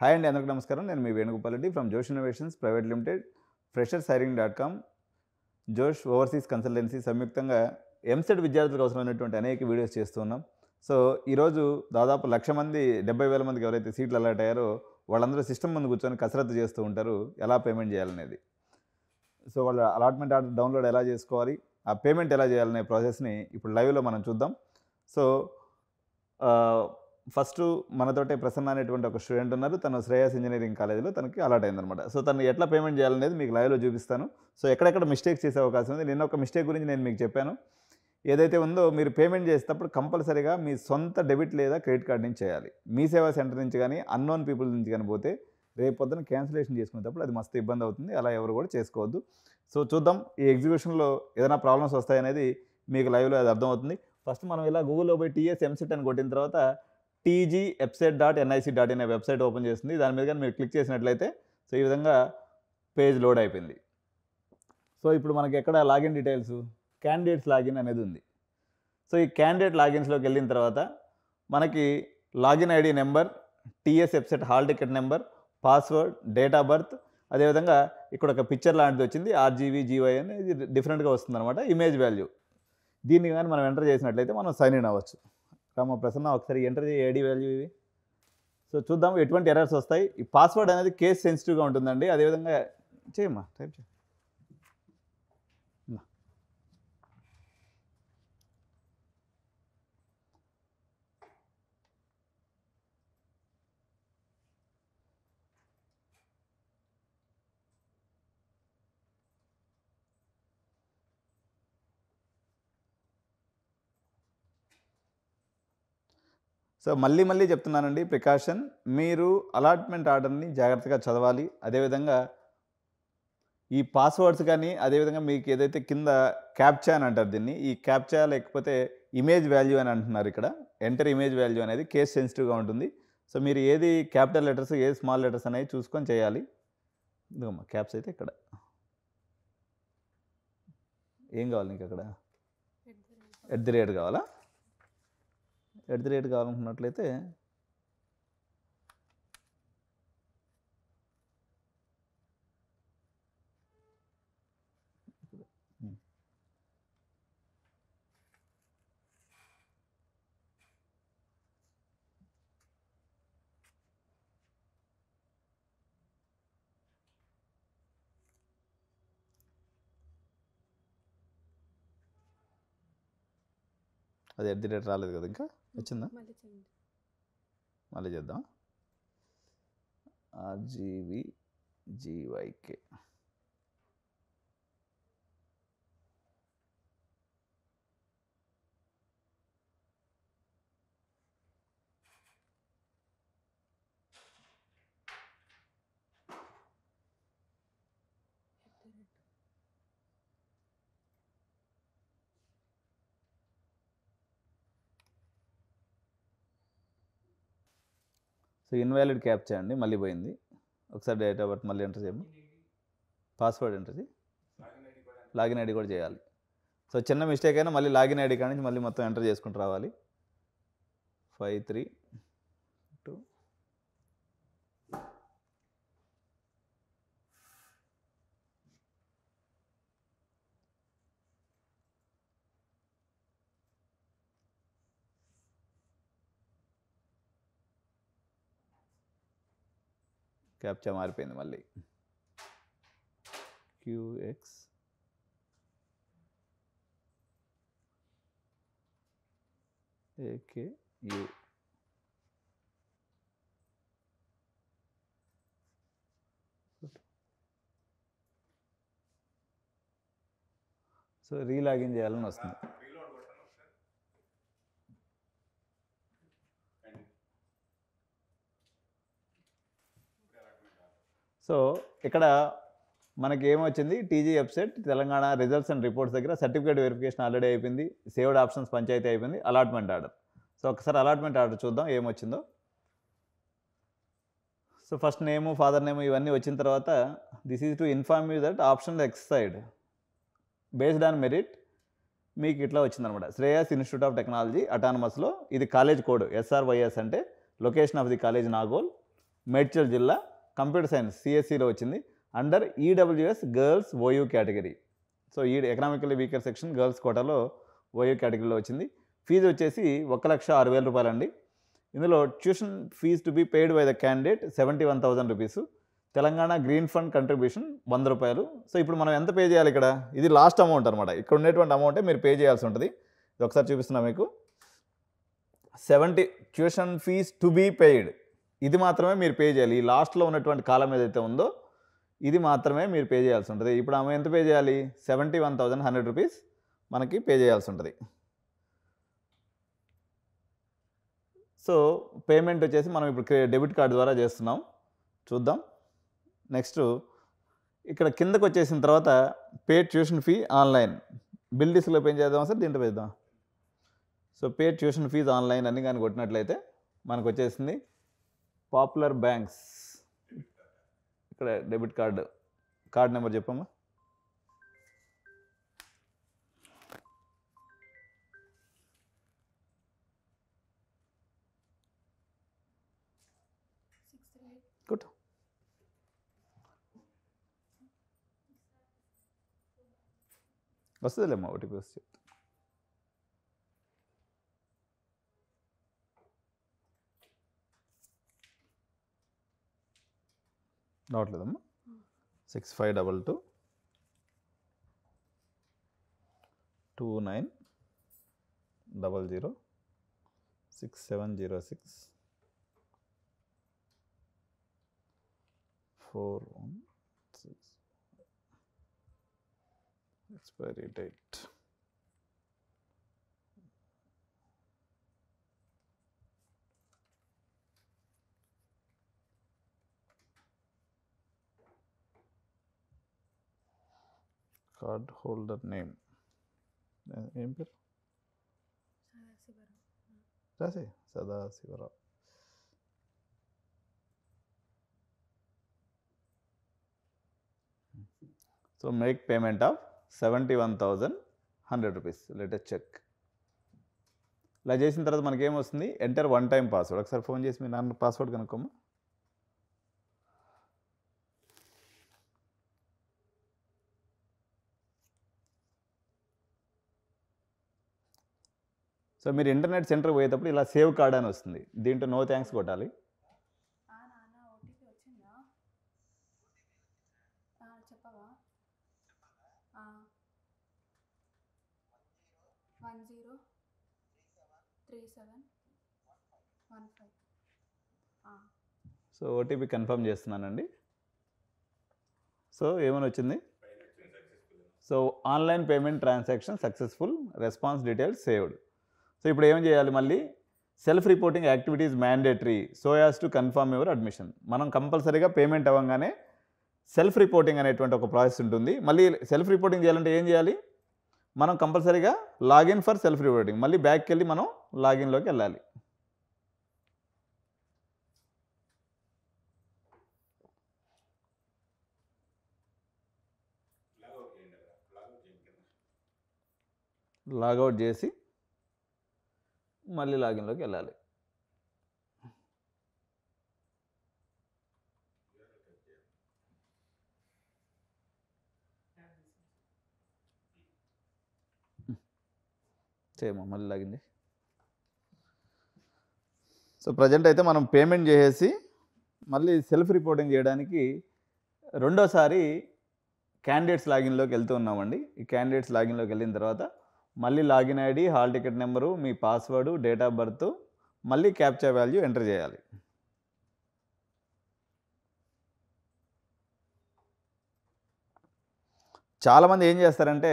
Hi అండి, అందరికీ నమస్కారం. నేను మీ వేణుగోపాల్ రెడ్డి ఫ్రమ్ జోష్ ఇన్నోవేషన్స్ ప్రైవేట్ లిమిటెడ్, freshers-hiring.com, జోష్ ఓవర్సీస్ కన్సల్టెన్సీ సంయుక్తంగా ఎంసెట్ విద్యార్థులకు అవసరమైనటువంటి అనేక వీడియోస్ చేస్తూ ఉన్నాం. సో ఈరోజు దాదాపు 1,00,000 మంది 70,000 మందికి ఎవరైతే సీట్లు అలాట్ అయ్యారో వాళ్ళందరూ సిస్టమ్ ముందు కూర్చొని కసరత్తు చేస్తూ ఉంటారు ఎలా పేమెంట్ చేయాలనేది. సో వాళ్ళ అలాట్మెంట్ ఆర్డర్ డౌన్లోడ్ ఎలా చేసుకోవాలి, ఆ పేమెంట్ ఎలా చేయాలనే ప్రాసెస్ని ఇప్పుడు లైవ్లో మనం చూద్దాం. సో ఫస్ట్ మనతోటే ప్రసన్న అనేటువంటి ఒక స్టూడెంట్ ఉన్నారు. తను శ్రేయస్ ఇంజనీరింగ్ కాలేజీలో తనకి అలాట్ అయిందనమాట. సో తను ఎట్లా పేమెంట్ చేయాలనేది మీకు లైవ్లో చూపిస్తాను. సో ఎక్కడెక్కడ మిస్టేక్స్ చేసే అవకాశం ఉంది. నిన్న ఒక మిస్టేక్ గురించి నేను మీకు చెప్పాను. ఏదైతే ఉందో మీరు పేమెంట్ చేసేటప్పుడు కంపల్సరీగా మీ సొంత డెబిట్ లేదా క్రెడిట్ కార్డ్ నుంచి చేయాలి. మీ సేవా సెంటర్ నుంచి కానీ అన్నోన్ పీపుల్ నుంచి కానీ పోతే రేపు పొద్దున క్యాన్సిలేషన్ చేసుకునేటప్పుడు అది మస్తు ఇబ్బంది అవుతుంది. అలా ఎవరు కూడా చేసుకోవద్దు. సో చూద్దాం ఈ ఎగ్జిక్యూషన్లో ఏదైనా ప్రాబ్లమ్స్ వస్తాయనేది మీకు లైవ్లో అది అర్థమవుతుంది. ఫస్ట్ మనం ఇలా గూగుల్లో పోయి టీఎస్ ఎంసెట్ అని కొట్టిన తర్వాత tgepset.nic.in అనే వెబ్సైట్ ఓపెన్ చేస్తుంది. దాని మీద కానీ మీరు క్లిక్ చేసినట్లయితే సో ఈ విధంగా పేజ్ లోడ్ అయిపోయింది. సో ఇప్పుడు మనకి ఎక్కడ లాగిన్ డీటెయిల్స్ క్యాండిడేట్స్ లాగిన్ అనేది ఉంది. సో ఈ క్యాండిడేట్ లాగిన్స్లోకి వెళ్ళిన తర్వాత మనకి login ID number, TS website hall ticket number, password, date of birth, అదేవిధంగా ఇక్కడ ఒక పిక్చర్ లాంటిది వచ్చింది RGBGY అనేది డిఫరెంట్గా వస్తుంది అనమాట. ఇమేజ్ వాల్యూ దీన్ని కానీ మనం ఎంటర్ చేసినట్లయితే మనం సైన్ ఇన్ అవ్వచ్చు. రామ ప్రసన్న ఒకసారి ఎంటర్ చేయి ఐడి వాల్యూ ఇవి. సో చూద్దాం ఎటువంటి ఎర్రర్స్ వస్తాయి. ఈ పాస్వర్డ్ అనేది కేస్ సెన్సిటివ్గా ఉంటుందండి. అదేవిధంగా చేయమ్మా టైప్ చేయి. సో మళ్ళీ చెప్తున్నానండి, ప్రికాషన్, మీరు అలాట్మెంట్ ఆర్డర్ని జాగ్రత్తగా చదవాలి. అదేవిధంగా ఈ పాస్వర్డ్స్ కానీ అదేవిధంగా మీకు ఏదైతే కింద క్యాప్చా అని అంటారు దీన్ని, ఈ క్యాప్చా లేకపోతే ఇమేజ్ వాల్యూ అని అంటున్నారు. ఇక్కడ ఎంటర్ ఇమేజ్ వాల్యూ అనేది కేస్ సెన్సిటివ్గా ఉంటుంది. సో మీరు ఏది క్యాపిటల్ లెటర్స్ ఏది స్మాల్ లెటర్స్ అనేవి చూసుకొని చేయాలి. ఇదిగోమ్మా క్యాప్స్ అయితే ఇక్కడ ఏం కావాలి నీకు అక్కడ @ కావాలా? @ కావాలనుకున్నట్లయితే అది @ రాలేదు కదా, ఇంకా వచ్చిందా? మళ్ళీ చేద్దాం. RGBGYK. సో ఇన్వాలిడ్ క్యాప్చా అండి, మళ్ళీ పోయింది. ఒకసారి డేట్ ఆఫ్ బర్త్ మళ్ళీ ఎంటర్ చేయము, పాస్వర్డ్ ఎంటర్ చేయి, లాగిన్ ఐడి కూడా చేయాలి. సో చిన్న మిస్టేక్ అయినా మళ్ళీ లాగిన్ ఐడి కాడి నుంచి మళ్ళీ మొత్తం ఎంటర్ చేసుకుంటూ రావాలి. 532 క్యాప్చా మారిపోయింది. మళ్ళీ QXAKU. సో రీలాగిన్ చేయాలని వస్తుంది. సో ఇక్కడ మనకి ఏమొచ్చింది, TG website Telangana results and reports దగ్గర సర్టిఫికేట్ వెరిఫికేషన్ ఆల్రెడీ అయిపోయింది, సేవ్డ్ ఆప్షన్స్ పంచాయతీ అయిపోయింది, అలాట్మెంట్ ఆర్డర్. సో ఒకసారి అలాట్మెంట్ ఆర్డర్ చూద్దాం ఏమొచ్చిందో. So first name, father name ఇవన్నీ వచ్చిన తర్వాత this is to inform you that option exercised based on merit మీకు ఇట్లా వచ్చిందనమాట. శ్రేయస్ ఇన్స్టిట్యూట్ ఆఫ్ టెక్నాలజీ అటానమస్లో ఇది కాలేజ్ కోడ్ SRYS అంటే location of the college Nagole, Medchal జిల్లా, కంప్యూటర్ సైన్స్ సిఎస్సిలో వచ్చింది, under EWS girls OU category. So ఈ ఎకనామికల్లీ వీకర్ సెక్షన్ గర్ల్స్ కోటాలో ఓయూ కేటగిరీలో వచ్చింది. ఫీజు వచ్చేసి 1,06,000 రూపాయలు అండి. ఇందులో tuition fee to be paid by the candidate 71,000 rupees. Telangana green fund contribution 100 రూపాయలు. సో ఇప్పుడు మనం ఎంత పే చేయాలి ఇక్కడ? ఇది లాస్ట్ అమౌంట్ అనమాట. ఇక్కడ ఉండేటువంటి అమౌంటే మీరు పే చేయాల్సి ఉంటుంది. ఇది ఒకసారి చూపిస్తున్నా మీకు. 70 tuition fee to be paid, ఇది మాత్రమే మీరు పే చేయాలి. ఈ లాస్ట్లో ఉన్నటువంటి కాలం ఏదైతే ఉందో ఇది మాత్రమే మీరు పే చేయాల్సి ఉంటుంది. ఇప్పుడు ఆమె ఎంత పే చేయాలి? 71,100 రూపీస్ మనకి పే చేయాల్సి ఉంటుంది. సో పేమెంట్ వచ్చేసి మనం ఇప్పుడు డెబిట్ కార్డు ద్వారా చేస్తున్నాం. చూద్దాం. నెక్స్ట్ ఇక్కడ కిందకు వచ్చేసిన తర్వాత pay tuition fee online, bill డిస్క్లో పే చేద్దాం సార్, దీంట్లో వేద్దాం. So pay tuition fee online అని కానీ కొట్టినట్లయితే మనకు వచ్చేసింది పాపులర్ బ్యాంక్స్. ఇక్కడ డెబిట్ కార్డ్ నెంబర్ చెప్పమ్మా. గుడ్. వస్తుందిలేమ్మా, ఓటీపీ వస్తుంది. రావట్లేదమ్మా. 6522 29 00 6706 416. Expiry date. Card holder name ఏం పేరు? రాసే Sadasivarao. So make payment of 71,100 rupees. Let us check. ఇలా చేసిన తర్వాత మనకి ఏమొస్తుంది? Enter one time password. ఒకసారి ఫోన్ చేసి మీ నాన్న పాస్వర్డ్ కనుక్కోమ్మా. సో మీరు ఇంటర్నెట్ సెంటర్ పోయేటప్పుడు ఇలా సేవ్ కార్డ్ అని వస్తుంది. దీంట్లో నో థ్యాంక్స్ కొట్టాలి. సో ఓటీపీ కన్ఫర్మ్ చేస్తున్నానండి. సో ఏమని వచ్చింది? So online payment transaction successful, response details saved. So ఇప్పుడు ఏం చేయాలి? మళ్ళీ self reporting activities mandatory so as to confirm your admission. మనం కంపల్సరీగా పేమెంట్ అవ్వగానే సెల్ఫ్ రిపోర్టింగ్ అనేటువంటి ఒక ప్రాసెస్ ఉంటుంది. మళ్ళీ సెల్ఫ్ రిపోర్టింగ్ చేయాలంటే ఏం చేయాలి? మనం కంపల్సరీగా లాగిన్ ఫర్ సెల్ఫ్ రిపోర్టింగ్, మళ్ళీ బ్యాక్కి వెళ్ళి మనం లాగిన్లోకి వెళ్ళాలి. లాగౌట్ చేసి మళ్ళీ లాగిన్లోకి వెళ్ళాలి. చేయమా మళ్ళీ లాగిన్ చేసి. సో ప్రజెంట్ అయితే మనం పేమెంట్ చేసేసి మళ్ళీ సెల్ఫ్ రిపోర్టింగ్ చేయడానికి రెండోసారి క్యాండిడేట్స్ లాగిన్లోకి వెళ్తూ ఉన్నామండి. ఈ క్యాండిడేట్స్ లాగిన్లోకి వెళ్ళిన తర్వాత మళ్ళీ login ID, hall ticket number, me password, date of birth, మళ్ళీ క్యాప్చా వాల్యూ ఎంటర్ చేయాలి. చాలామంది ఏం చేస్తారంటే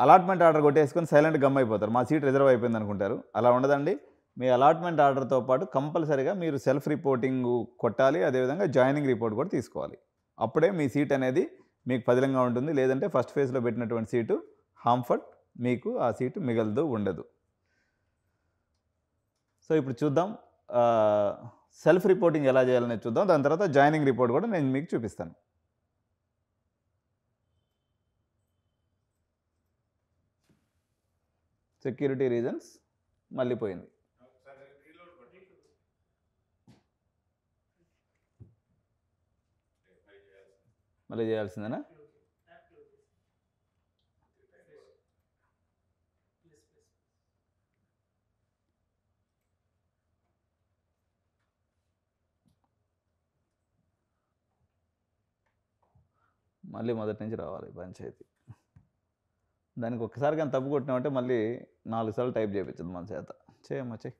అలాట్మెంట్ ఆర్డర్ కొట్టేసుకొని సైలెంట్ గమ్ అయిపోతారు. మా సీట్ రిజర్వ్ అయిపోయింది అనుకుంటారు. అలా ఉండదండి. మీ అలాట్మెంట్ ఆర్డర్తో పాటు కంపల్సరీగా మీరు సెల్ఫ్ రిపోర్టింగ్ కొట్టాలి. అదేవిధంగా జాయినింగ్ రిపోర్ట్ కూడా తీసుకోవాలి. అప్పుడే మీ సీట్ అనేది మీకు పదిలంగా ఉంటుంది. లేదంటే ఫస్ట్ ఫేజ్లో పెట్టినటువంటి సీటు హాంఫర్డ్, మీకు ఆ సీటు మిగలదు, ఉండదు. సో ఇప్పుడు చూద్దాం సెల్ఫ్ రిపోర్టింగ్ ఎలా చేయాలనేది చూద్దాం. దాని తర్వాత జాయినింగ్ రిపోర్ట్ కూడా నేను మీకు చూపిస్తాను. సెక్యూరిటీ రీజన్స్ మళ్ళీ పోయింది. మళ్ళీ చేయాల్సిందేనా? మళ్ళీ మొదటి నుంచి రావాలి పంచాయతీ. దానికి ఒక్కసారి కానీ తప్పు కొట్టినామంటే మళ్ళీ 4 సార్లు టైప్ చేయించదు మన చేత. చేయమ్మా చెయ్యి.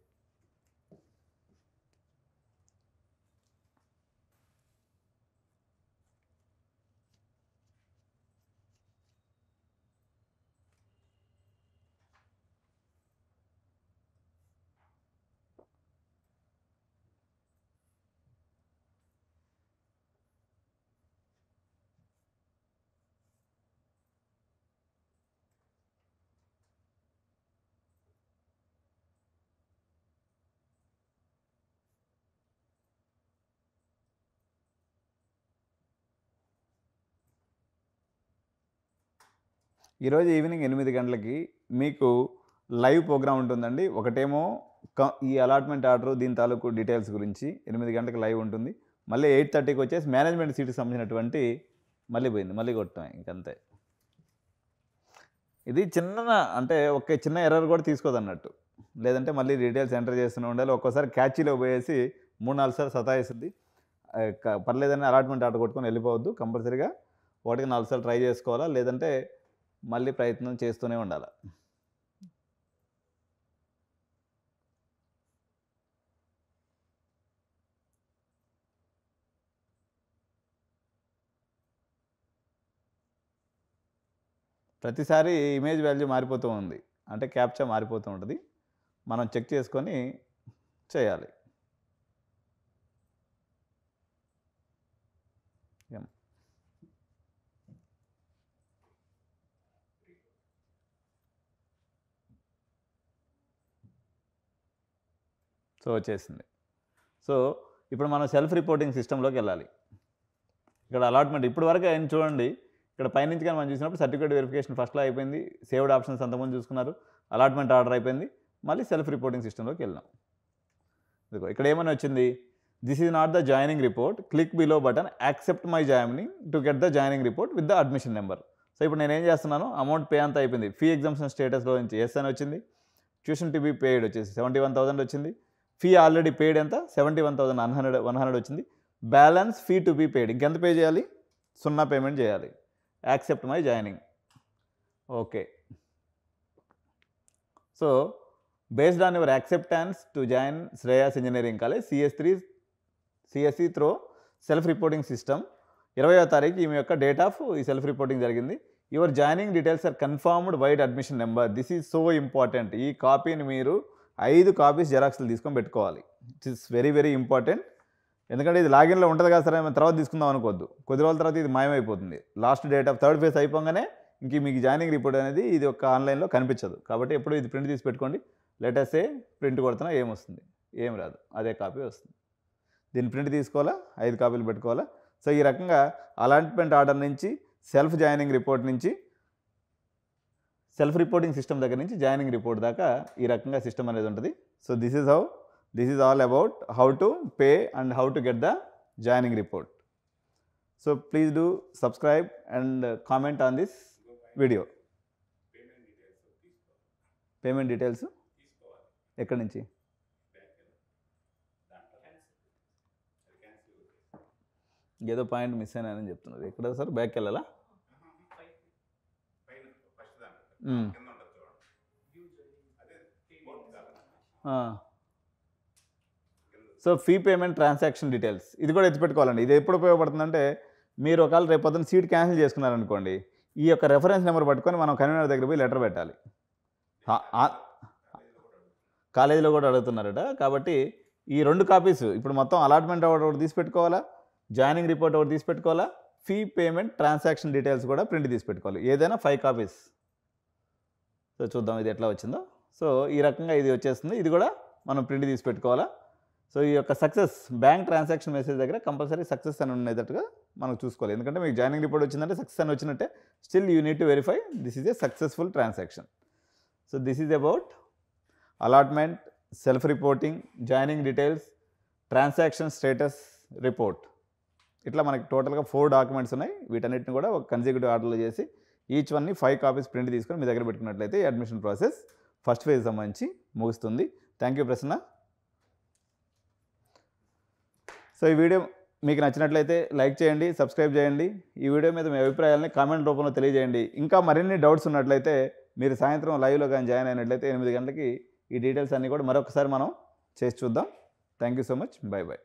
ఈరోజు ఈవినింగ్ 8 గంటలకి మీకు లైవ్ ప్రోగ్రామ్ ఉంటుందండి. ఒకటేమో ఈ అలాట్మెంట్ ఆర్డర్ దీని తాలూకు డీటెయిల్స్ గురించి 8 గంటలకు లైవ్ ఉంటుంది. మళ్ళీ 8:30కి వచ్చేసి మేనేజ్మెంట్ సీట్కి సంబంధించినటువంటి మళ్ళీ పోయింది, మళ్ళీ కొట్టమే ఇంకంతే. ఇది చిన్న అంటే ఒక చిన్న ఎర్రర్ కూడా తీసుకోదన్నట్టు, లేదంటే మళ్ళీ డీటెయిల్స్ ఎంటర్ చేస్తూనే ఉండాలి. ఒక్కోసారి క్యాచీలో పోయేసి 3-4 సార్లు సతాయిస్తుంది. పర్లేదని అలాట్మెంట్ ఆర్డర్ కొట్టుకొని వెళ్ళిపోవద్దు. కంపల్సరీగా 1-4 సార్లు ట్రై చేసుకోవాలా, లేదంటే మళ్ళీ ప్రయత్నం చేస్తూనే ఉండాలి. ప్రతిసారి ఇమేజ్ వాల్యూ మారిపోతూ ఉంది, అంటే క్యాప్చా మారిపోతూ ఉంటుంది. మనం చెక్ చేసుకొని చేయాలి. సో వచ్చేసింది. సో ఇప్పుడు మనం సెల్ఫ్ రిపోర్టింగ్ సిస్టంలోకి వెళ్ళాలి. ఇక్కడ అలాట్మెంట్ ఇప్పుడు వరకు ఆయన చూడండి, ఇక్కడ పైనుంచి కానీ మనం చూసినప్పుడు సర్టిఫికేట్ వెరిఫికేషన్ ఫస్ట్లో అయిపోయింది, సేవ్డ్ ఆప్షన్స్ అంతమంది చూసుకున్నారు, అలాట్మెంట్ ఆర్డర్ అయిపోయింది, మళ్ళీ సెల్ఫ్ రిపోర్టింగ్ సిస్టంలోకి వెళ్ళాం. ఇదిగో ఇక్కడ ఏమని వచ్చింది, this is not the joining report, click below button accept my joining to get the joining report with the admission number. So ఇప్పుడు నేను ఏం చేస్తున్నాను, అమౌంట్ పే అంతా అయిపోయింది. ఫీ ఎగ్జామ్షన్ స్టేటస్లో నుంచి ఎస్ అని వచ్చింది, ట్యూషన్ టు బి పేడ్ వచ్చేసి 71,000 వచ్చింది, ఫీ ఆల్రెడీ పేడ్ ఎంత 71,100 వచ్చింది, balance fee to be paid ఇంకెంత పే చేయాలి, 0 పేమెంట్ చేయాలి. Accept my joining, okay. So based on your acceptance to join Shreyas engineering college CSE through self reporting system 20వ తారీఖు ఈమె యొక్క డేట్ ఆఫ్ ఈ సెల్ఫ్ రిపోర్టింగ్ జరిగింది. Your joining details are confirmed vide admission number, this is so important. ఈ కాపీని మీరు 5 copies జెరాక్స్లు తీసుకొని పెట్టుకోవాలి. It is very very important. ఎందుకంటే ఇది లాగిన్లో ఉంటుంది కదా సరే, తర్వాత తీసుకుందాం అనుకోవద్దు, కొద్ది రోజుల తర్వాత ఇది మాయమైపోతుంది. Last date of 3rd phase అయిపోగానే ఇంక మీకు జాయినింగ్ రిపోర్ట్ అనేది ఇది ఒక ఆన్లైన్లో కనిపించదు. కాబట్టి ఎప్పుడు ఇది ప్రింట్ తీసి పెట్టుకోండి. లెటర్సే ప్రింట్ కొడుతున్నా ఏమొస్తుంది, ఏం రాదు, అదే కాపీ వస్తుంది. దీన్ని ప్రింట్ తీసుకోవాలా, 5 కాపీలు పెట్టుకోవాలా. సో ఈ రకంగా అలాట్మెంట్ ఆర్డర్ నుంచి సెల్ఫ్ జాయినింగ్ రిపోర్ట్ నుంచి సెల్ఫ్ రిపోర్టింగ్ సిస్టమ్ దగ్గర నుంచి జాయినింగ్ రిపోర్ట్ దాకా ఈ రకంగా సిస్టమ్ అనేది ఉంటుంది. So this is all about how to pay and how to get the joining report. So please do subscribe and comment on this video. Payment details ఎక్కడి నుంచి, ఏదో పాయింట్ మిస్ అయినాయని చెప్తున్నారు. ఎక్కడ సార్, బ్యాక్ వెళ్ళాలా? So fee payment transaction details ఇది కూడా ఎత్తిపెట్టుకోవాలండి. ఇది ఎప్పుడు ఉపయోగపడుతుందంటే, మీరు ఒకవేళ రేపు పొద్దున్న సీట్ క్యాన్సిల్ చేసుకున్నారనుకోండి, ఈ యొక్క రెఫరెన్స్ నెంబర్ పట్టుకొని మనం కన్వీనర్ దగ్గర పోయి లెటర్ పెట్టాలి. కాలేజీలో కూడా అడుగుతున్నారట. కాబట్టి ఈ 2 కాపీస్ ఇప్పుడు మొత్తం అలాట్మెంట్ ఒకటి తీసి పెట్టుకోవాలా, జాయినింగ్ రిపోర్ట్ ఒకటి తీసి పెట్టుకోవాలా, ఫీ పేమెంట్ ట్రాన్సాక్షన్ డీటెయిల్స్ కూడా ప్రింట్ తీసి పెట్టుకోవాలి. ఏదైనా 5 కాపీస్. సో చూద్దాం ఇది ఎట్లా వచ్చిందో. సో ఈ రకంగా ఇది వచ్చేస్తుంది, ఇది కూడా మనం ప్రింట్ తీసి పెట్టుకోవాలా. సో ఈ యొక్క సక్సెస్ బ్యాంక్ ట్రాన్సాక్షన్ మెసేజ్ దగ్గర కంపల్సరీ సక్సెస్ అని ఉండేటట్టుగా మనం చూసుకోవాలి. ఎందుకంటే మీకు జాయినింగ్ రిపోర్ట్ వచ్చిందంటే సక్సెస్ అని వచ్చినట్టే. Still you need to verify this is a successful transaction. So this is about allotment, self reporting, joining details, transaction status report. ఇట్లా మనకి టోటల్గా 4 డాక్యుమెంట్స్ ఉన్నాయి. వీటన్నిటిని కూడా ఒక కన్సిక్యూటివ్ ఆర్డర్లో చేసి ఈచ్ వన్ని 5 కాపీస్ ప్రింట్ తీసుకొని మీ దగ్గర పెట్టుకున్నట్లయితే ఈ అడ్మిషన్ ప్రాసెస్ ఫస్ట్ ఫేజ్ సంబంధించి ముగుస్తుంది. Thank you Prasanna. సో ఈ వీడియో మీకు నచ్చినట్లయితే లైక్ చేయండి, సబ్స్క్రైబ్ చేయండి. ఈ వీడియో మీద మీ అభిప్రాయాలని కామెంట్ రూపంలో తెలియజేయండి. ఇంకా మరిన్ని డౌట్స్ ఉన్నట్లయితే మీరు సాయంత్రం లైవ్లో కానీ జాయిన్ అయినట్లయితే 8 గంటలకి ఈ డీటెయిల్స్ అన్నీ కూడా మరొకసారి మనం చేసి చూద్దాం. Thank you so much. By by.